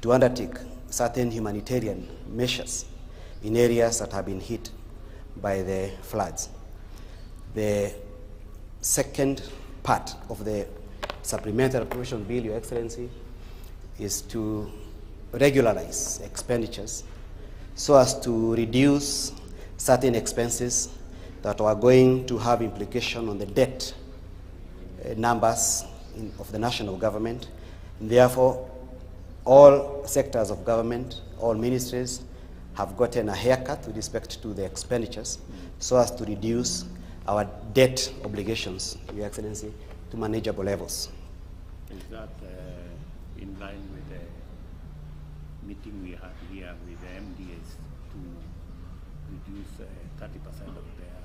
to undertake certain humanitarian measures in areas that have been hit by the floods. The second part of the supplementary appropriation bill, Your Excellency, is to regularize expenditures so as to reduce certain expenses that are going to have implication on the debt numbers of the national government. And therefore, all sectors of government, all ministries have gotten a haircut with respect to the expenditures so as to reduce our debt obligations, Your Excellency, to manageable levels. Is that in line with the meeting we had here with the MDAs to reduce 30% of their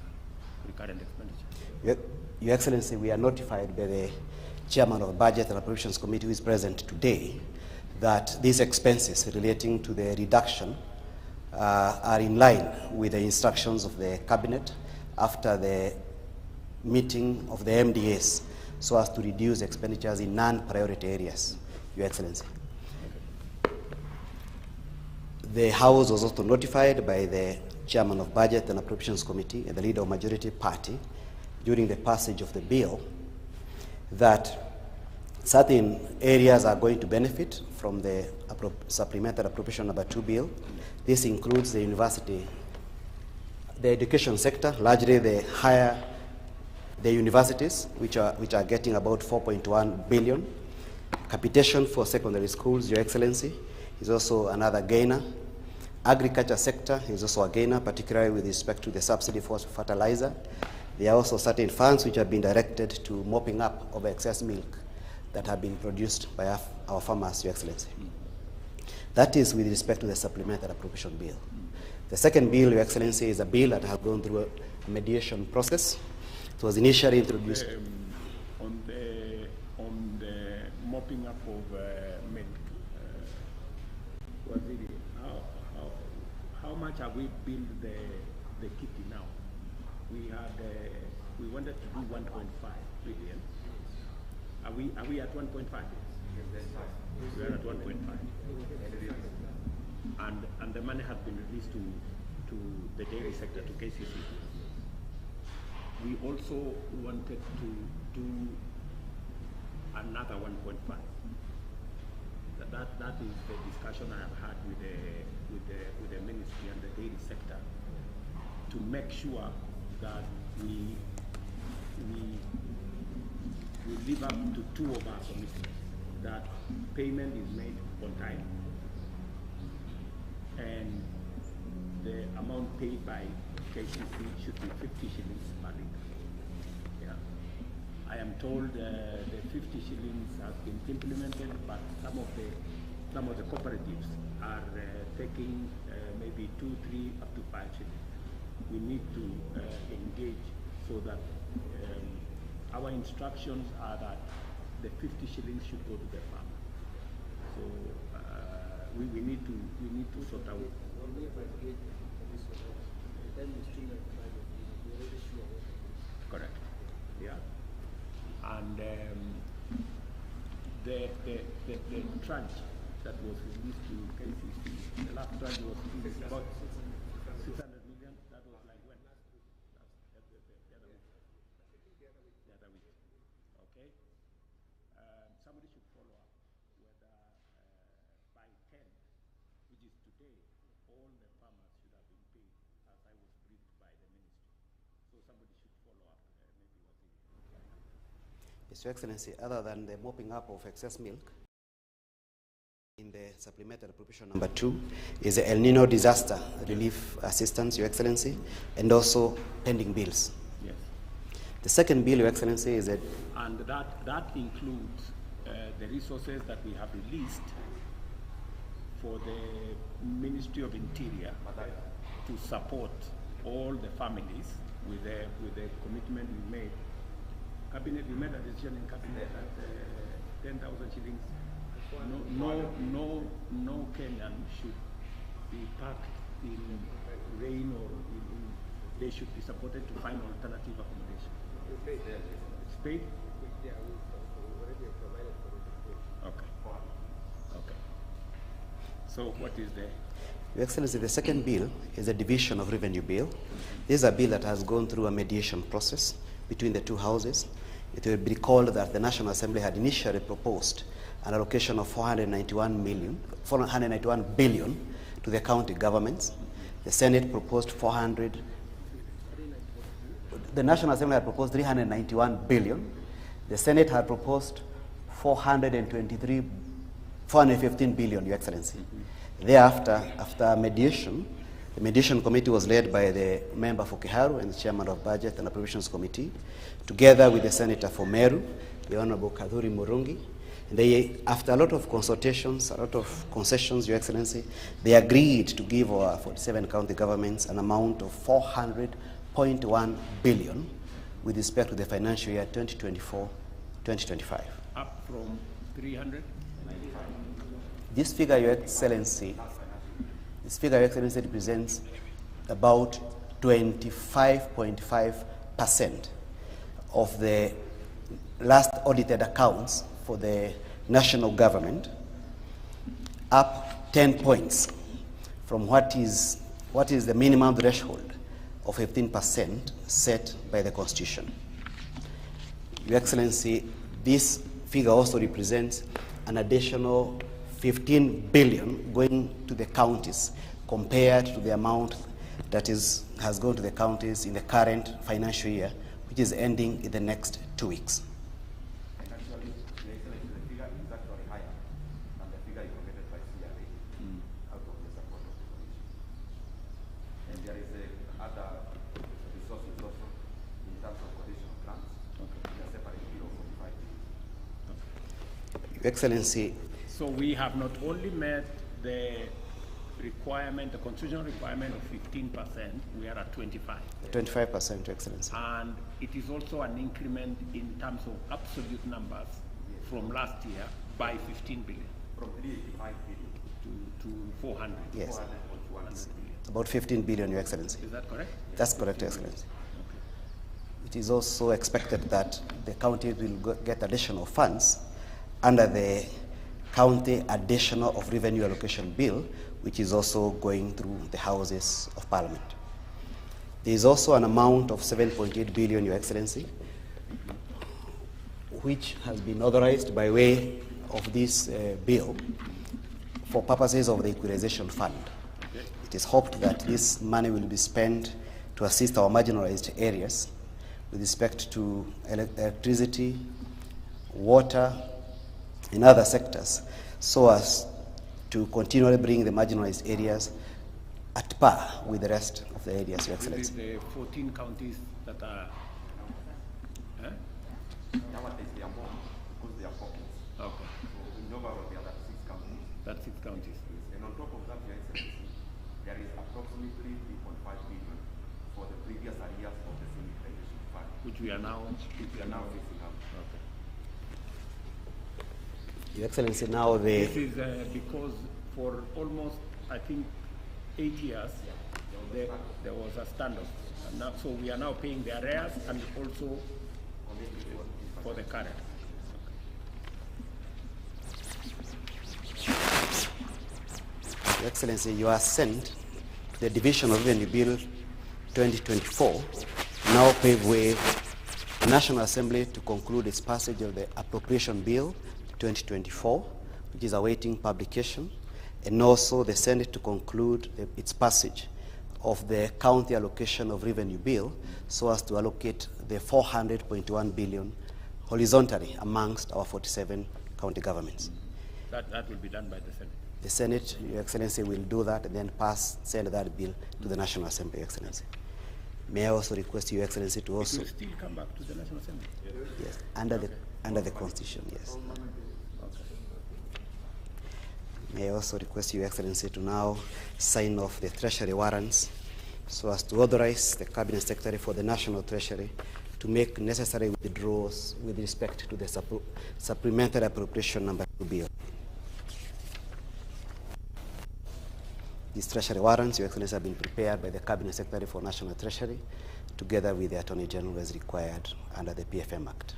recurrent expenditure? Your Excellency, we are notified by the Chairman of the Budget and Appropriations Committee, who is present today, that these expenses relating to the reduction are in line with the instructions of the Cabinet after the meeting of the MDAs, so as to reduce expenditures in non-priority areas, Your Excellency. The House was also notified by the Chairman of Budget and Appropriations Committee and the Leader of Majority Party during the passage of the bill that certain areas are going to benefit from the Supplementary Appropriation Number 2 bill. This includes the university, the education sector, largely the universities, which are getting about 4.1 billion. Capitation for secondary schools, Your Excellency, is also another gainer. Agriculture sector is also a gainer, particularly with respect to the subsidy for fertilizer. There are also certain funds which have been directed to mopping up of excess milk that have been produced by our farmers, Your Excellency. That is with respect to the supplementary appropriation bill. The second bill, Your Excellency, is a bill that has gone through a mediation process. It was initially introduced. On the mopping up of milk, how much have we built the kitty now? We wanted to do 1.5 billion. Are we at 1.5? We are at 1.5. And the money has been released to the dairy sector, to KCC. We also wanted to do another 1.5. That is the discussion I have had with the ministry and the dairy sector to make sure that we live up to two of our commitments, that payment is made on time and the amount paid by KCC should be 50 shillings per litre. Yeah. I am told the 50 shillings has been implemented, but some of the cooperatives are taking maybe 2, 3, up to 5 shillings. We need to engage so that our instructions are that the 50 shillings should go to the farmer. So we need to sort out. Correct. Yeah. And the tranche that was released to KCC, the last tranche was released about 600 million. That was like when? The other week. Okay. Somebody should follow up whether by 10, which is today, all the farmers should have been paid, as I was briefed by the ministry. So somebody should follow up. Maybe what's in it. Yes, Your Excellency, other than the mopping up of excess milk, in the supplementary appropriation number 2 is the El Nino disaster relief assistance, Your Excellency, and also pending bills. Yes. The second bill, Your Excellency, is that... And that includes the resources that we have released for the Ministry of Interior to support all the families with the commitment we made. Cabinet, we made a decision in Cabinet that 10,000 shillings. No Kenyan should be packed in rain or they should be supported to find alternative accommodation. It's paid? Yeah, we already provided for it. Okay. Okay. So what is the? Your Excellency, the second bill is a division of revenue bill. This is a bill that has gone through a mediation process between the two houses. It will be recalled that the National Assembly had initially proposed an allocation of 491 billion to the county governments. The Senate proposed 400. The National Assembly had proposed 391 billion. The Senate had proposed 415 billion, Your Excellency. Thereafter, after mediation, the mediation committee was led by the member for Kiharu and the chairman of Budget and Appropriations Committee, together with the senator for Meru, the Honorable Kadhuri Murungi. And they, after a lot of consultations, a lot of concessions, Your Excellency, they agreed to give our 47 county governments an amount of 400.1 billion with respect to the financial year 2024-2025. Up from 300? This figure, Your Excellency, represents about 25.5% of the last audited accounts for the national government, up 10 points from what is the minimum threshold of 15% set by the Constitution. Your Excellency, this figure also represents an additional 15 billion going to the counties compared to the amount that has gone to the counties in the current financial year, which is ending in the next 2 weeks. And actually, the figure is actually higher than the figure recommended by CRA out of the support of the commission. And there is other resources also in terms of conditional grants. Okay. In a separate bill of 45 billion. Okay. Your Excellency, so we have not only met the requirement, the constitutional requirement of 15%, we are at 25. 25%, Your Excellency. And it is also an increment in terms of absolute numbers from last year by 15 billion. From 385 billion to 400. Yes. 400 billion. It's about 15 billion, Your Excellency. Is that correct? That's correct, Your Excellency. It is also expected that the county will get additional funds under the County Additional of Revenue Allocation Bill, which is also going through the Houses of Parliament. There is also an amount of 7.8 billion, Your Excellency, which has been authorized by way of this bill for purposes of the Equalization Fund. Okay. It is hoped that this money will be spent to assist our marginalized areas with respect to electricity, water, in other sectors, so as to continually bring the marginalized areas at par with the rest of the areas, Your Excellency. The 14 counties that are... Nowadays they are more because they are pockets. Okay. So in overall there are 6 counties. That's 6 counties. Yes. And on top of that, Your Excellency, there is approximately 3.5 billion for the previous areas of the Syndication Fund, which we are now fixing up. Okay. Your Excellency, now This is because for almost, I think, 8 years, there was a standoff. And now, so we are now paying the arrears and also for the current. Your Excellency, you are sent to the Division of Revenue Bill 2024, now pave way the National Assembly to conclude its passage of the Appropriation Bill 2024, which is awaiting publication, and also the Senate to conclude its passage of the County Allocation of Revenue Bill so as to allocate the 400.1 billion horizontally amongst our 47 county governments. That will be done by the Senate. The Senate, Your Excellency, will do that and then send that bill to the National Assembly, Your Excellency. May I also request Your Excellency to also... It will still come back to the National Assembly? Yes, under the Constitution, yes. May I also request Your Excellency to now sign off the Treasury warrants so as to authorize the Cabinet Secretary for the National Treasury to make necessary withdrawals with respect to the Supplementary Appropriation Number 2 bill. These Treasury warrants, Your Excellency, have been prepared by the Cabinet Secretary for National Treasury together with the Attorney General as required under the PFM Act.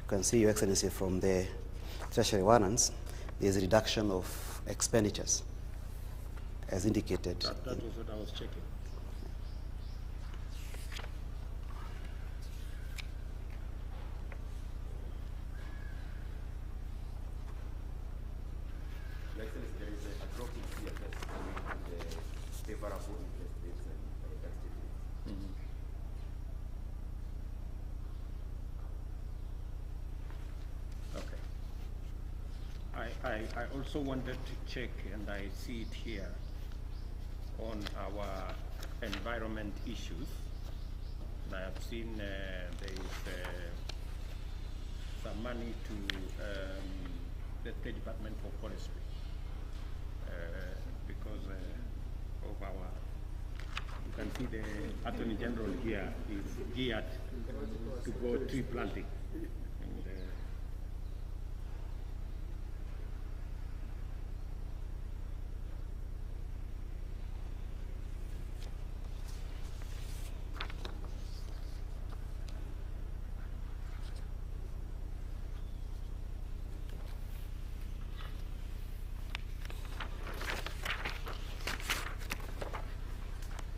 can see, Your Excellency, from the Treasury warrants, there is a reduction of expenditures, as indicated. That was what I was checking. Your Excellency, there is a drop in CFS coming from the favorable interest rates and tax dividends. Okay. I also wanted to check, and I see it here, on our environment issues. And I have seen there is some money to the State Department for Forestry because of our, you can see the Attorney General here is geared to go tree planting.